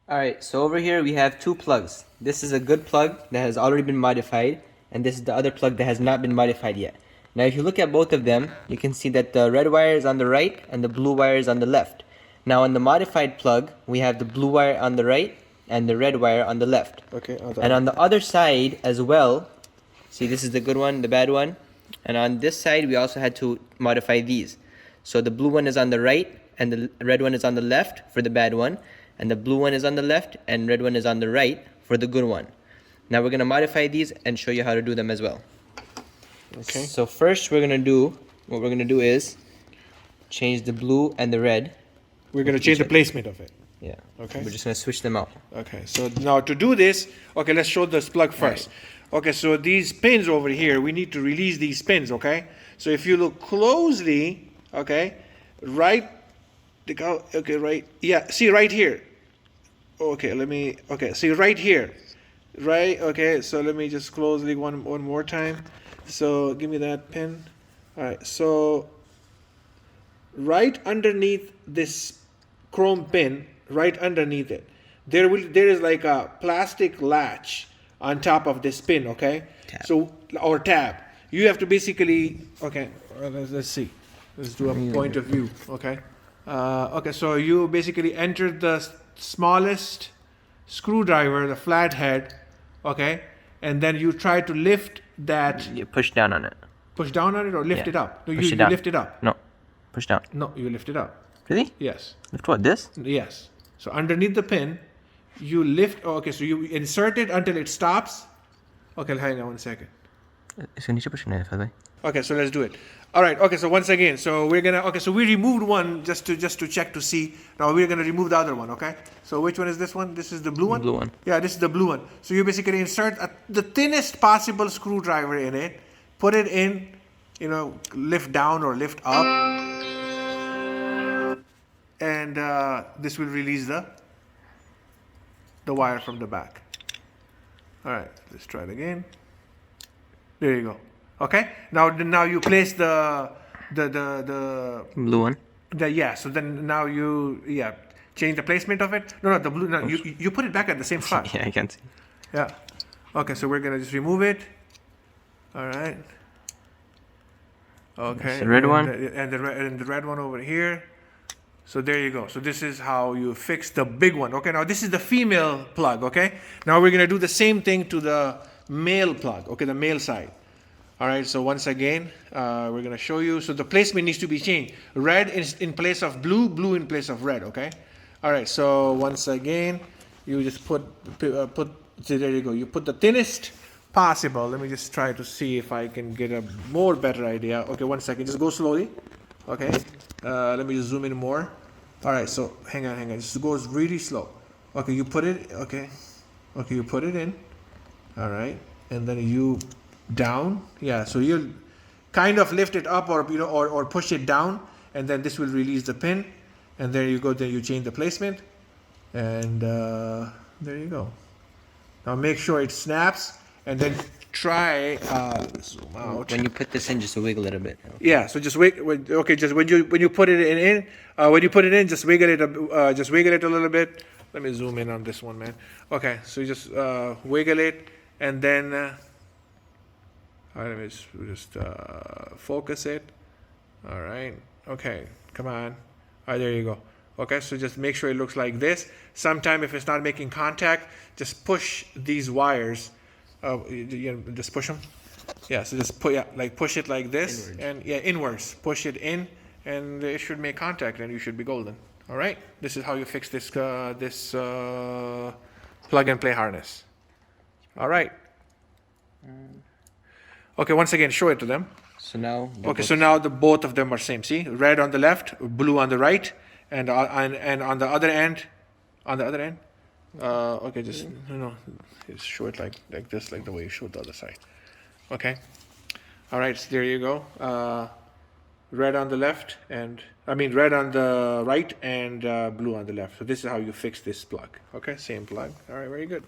Alright, so over here we have two plugs. This is a good plug that has already been modified, and this is the other plug that has not been modified yet. Now if you look at both of them, you can see that the red wire is on the right and the blue wire is on the left. Now on the modified plug, we have the blue wire on the right and the red wire on the left. Okay. And on the other side as well, see, this is the good one, the bad one. And on this side, we also had to modify these. So the blue one is on the right and the red one is on the left for the bad one. And the blue one is on the left and red one is on the right for the good one. Now we're going to modify these and show you how to do them as well. Okay. So first what we're going to do is change the blue and the red. We're going to change the placement of it. Yeah. Okay. We're just going to switch them out. Okay. So now to do this, okay, let's show this plug first. Right. Okay. So these pins over here, we need to release these pins. Okay. So if you look closely, okay, right. Okay, right. Yeah, see right here. Okay, see right here. Right, okay, so let me just closely one more time. So give me that pin. Alright, so right underneath this chrome pin, right underneath it, there is like a plastic latch on top of this pin, okay? Tab. So, or tab. You have to basically, okay, let's see. Let's do a point of view, okay? Okay, so you basically enter the smallest screwdriver, the flathead, okay, and then you try to lift that. You push down on it. Push down on it or lift it up? No, push you it down. lift it up. No, push down. No, you lift it up. Really? Yes. Lift what? This? Yes. So underneath the pin, you lift. Okay, so you insert it until it stops. Okay, hang on 1 second. Okay, so let's do it. All right. Okay, so once again, so we're gonna. Okay, so we removed one just to check to see. Now we're gonna remove the other one. Okay. So which one is this one? This is the blue one. Blue one. Yeah, this is the blue one. So you basically insert the thinnest possible screwdriver in it, put it in, lift down or lift up, and this will release the wire from the back. All right. Let's try it again. There you go. Okay. Now you place the Blue one. So then now you change the placement of it. No, the blue. No, you put it back at the same spot. Yeah, I can see. Yeah. Okay, so we're gonna just remove it. All right. Okay. That's the red one. And the red one over here. So there you go. So this is how you fix the big one. Okay. Now this is the female plug. Okay. Now we're gonna do the same thing to the male plug. Okay, the male side. All right, so once again, we're going to show you. So the placement needs to be changed. Red is in place of blue, blue in place of red, okay? All right, so once again, you just put, there you go. You put the thinnest possible. Let me just try to see if I can get a better idea. Okay, 1 second. Just go slowly. Okay, let me just zoom in more. All right, so hang on. Just goes really slow. Okay, you put it, okay, you put it in. All right, and then you down, so you'll kind of lift it up or push it down, and then this will release the pin, and there you go. Then you change the placement, and there you go. Now make sure it snaps, and then try zoom out. When you put this in, just wiggle it a bit. Yeah, so just wait. Okay, just when you put it in, just wiggle it a little bit. Let me zoom in on this one, man. Okay, so you just wiggle it, and then let me just focus it. All right. Okay, come on. All right, there you go. Okay, so just make sure it looks like this. Sometime if it's not making contact, just push these wires. Just push them. Yeah, so just push it like this, inwards. And inwards. Push it in, and it should make contact, and you should be golden. All right. This is how you fix this plug and play harness. All right. Okay, once again, show it to them. So now. So now the both of them are same. See, red on the left, blue on the right, and on the other end, okay, just just show it like this, like the way you showed the other side. Okay. All right, so there you go. Red on the left, red on the right, and blue on the left. So this is how you fix this plug. Okay, same plug. All right, very good.